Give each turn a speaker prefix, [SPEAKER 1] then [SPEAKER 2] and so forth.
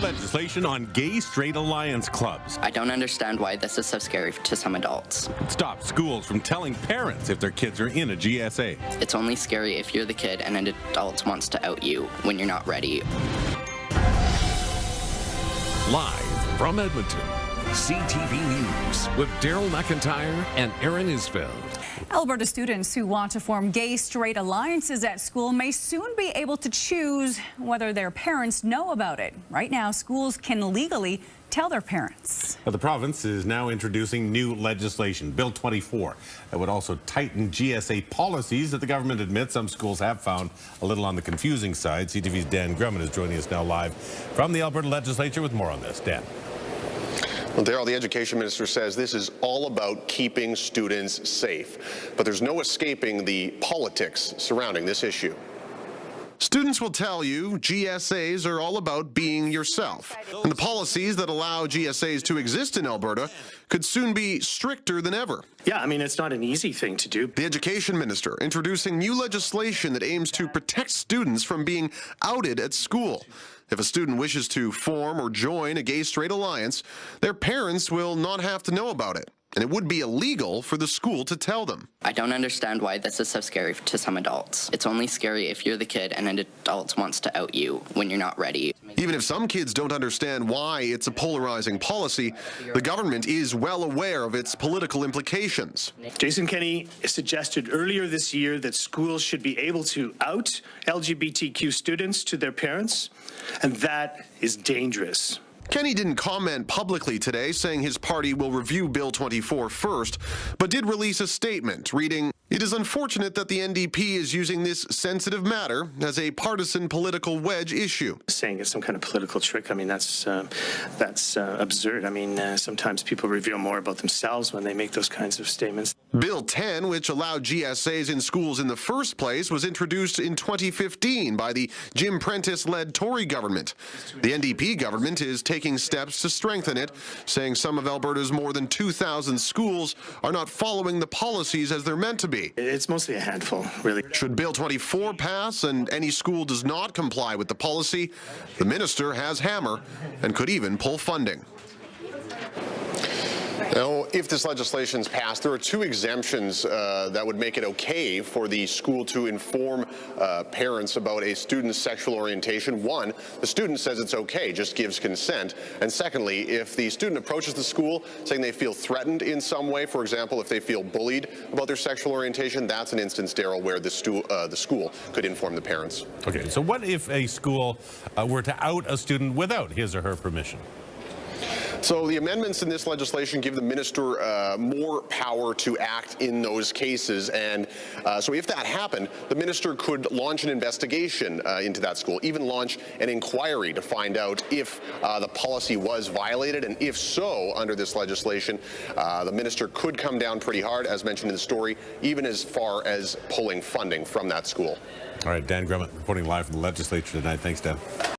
[SPEAKER 1] legislation on gay straight alliance clubs.
[SPEAKER 2] I don't understand why this is so scary to some adults.
[SPEAKER 1] It stops schools from telling parents if their kids are in a GSA.
[SPEAKER 2] It's only scary if you're the kid and an adult wants to out you when you're not ready.
[SPEAKER 3] Live from Edmonton, CTV News with Daryl McIntyre and Aaron Isfeld.
[SPEAKER 4] Alberta students who want to form gay straight alliances at school may soon be able to choose whether their parents know about it. Right now, schools can legally tell their parents.
[SPEAKER 1] The province is now introducing new legislation, Bill 24, that would also tighten GSA policies that the government admits some schools have found a little on the confusing side. CTV's Dan Grumman is joining us now live from the Alberta legislature with more on this. Dan.
[SPEAKER 5] Well, Daryl, the education minister says this is all about keeping students safe, but there's no escaping the politics surrounding this issue.
[SPEAKER 6] Students will tell you GSAs are all about being yourself, and the policies that allow GSAs to exist in Alberta could soon be stricter than ever.
[SPEAKER 7] Yeah, I mean, it's not an easy thing to do.
[SPEAKER 6] The education minister introducing new legislation that aims to protect students from being outed at school. If a student wishes to form or join a gay-straight alliance, their parents will not have to know about it, and it would be illegal for the school to tell them.
[SPEAKER 2] I don't understand why this is so scary to some adults. It's only scary if you're the kid and an adult wants to out you when you're not ready.
[SPEAKER 6] Even if some kids don't understand why it's a polarizing policy, the government is well aware of its political implications.
[SPEAKER 7] Jason Kenney suggested earlier this year that schools should be able to out LGBTQ students to their parents, and that is dangerous.
[SPEAKER 6] Kenney didn't comment publicly today, saying his party will review Bill 24 first, but did release a statement reading, "It is unfortunate that the NDP is using this sensitive matter as a partisan political wedge issue."
[SPEAKER 7] Saying it's some kind of political trick, I mean, that's absurd. I mean, sometimes people reveal more about themselves when they make those kinds of statements.
[SPEAKER 6] Bill 10, which allowed GSAs in schools in the first place, was introduced in 2015 by the Jim Prentice-led Tory government. The NDP government is taking steps to strengthen it, saying some of Alberta's more than 2,000 schools are not following the policies as they're meant to be.
[SPEAKER 7] It's mostly a handful, really.
[SPEAKER 6] Should Bill 24 pass and any school does not comply with the policy, the minister has hammer and could even pull funding.
[SPEAKER 5] Now, if this legislation is passed, there are two exemptions that would make it okay for the school to inform parents about a student's sexual orientation. One, the student says it's okay, just gives consent. And secondly, if the student approaches the school saying they feel threatened in some way, for example, if they feel bullied about their sexual orientation, that's an instance, Daryl, where the school could inform the parents.
[SPEAKER 1] Okay, so what if a school were to out a student without his or her permission?
[SPEAKER 5] So the amendments in this legislation give the minister more power to act in those cases. And so if that happened, the minister could launch an investigation into that school, even launch an inquiry to find out if the policy was violated. And if so, under this legislation, the minister could come down pretty hard, as mentioned in the story, even as far as pulling funding from that school.
[SPEAKER 1] All right, Dan Grumman reporting live from the legislature tonight. Thanks, Dan.